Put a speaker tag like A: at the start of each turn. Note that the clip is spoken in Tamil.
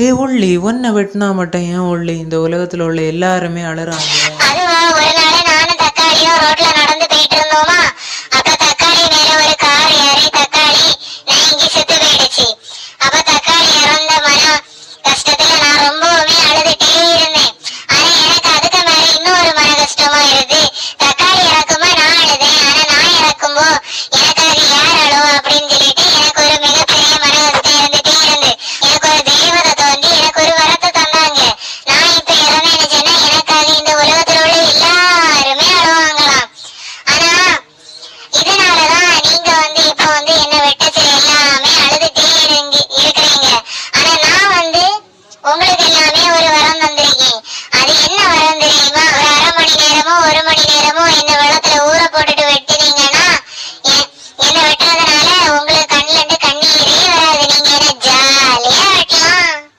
A: டேய் உள்ளி, உன்னை வெட்டினா மட்டும் ஏன் உள்ளி இந்த உலகத்துல உள்ள எல்லாருமே அழுறாங்க?
B: அதுவா, ஒரு நாள் நானும் தக்காளியும் ரோட்ல நடந்து போயிட்டு இருந்தோமா, அப்ப தக்காளி மேல ஒரு கார் ஏறி தக்காளி நெருங்கி செத்து போயிடுச்சு. அப்ப தக்காளி இறந்த மனம் கஷ்டத்துல நான் ரொம்பவுமே அழுதுட்டே இருந்தேன். ஆனா எனக்கு அதுக்கு மேல இன்னொரு மன கஷ்டமா இருக்கு. தக்காளி இறக்கும்போ நான் அழுதேன், ஆனா நான் இறக்கும்போ எனக்காக யார் அழுவா அப்படின்னு சொல்லிட்டு எனக்கு ஒரு மிகப்பெரிய மன கஷ்டம் இருந்துட்டே இருந்து எனக்கு ஒரு தெய்வத்தை தோண்டி எனக்கு ஒரு வரத்தை தந்தாங்க. நான் இப்ப இறந்தேன்னு சொன்னா எனக்காக இந்த உலகத்துல உள்ள எல்லாருமே அழுவாங்களாம். ஆனா இதனாலதான் நீங்க இப்ப என்ன வெட்டத்துல எல்லாமே அழுதுட்டே இருக்கிறீங்க. ஆனா நான் உங்களுக்கு எல்லாமே ஒரு வரம் தந்திருக்கேன். அது என்ன வரம் தெரியுமா? ஒரு அரை மணி நேரமோ ஒரு மணி நேரமோ என்ன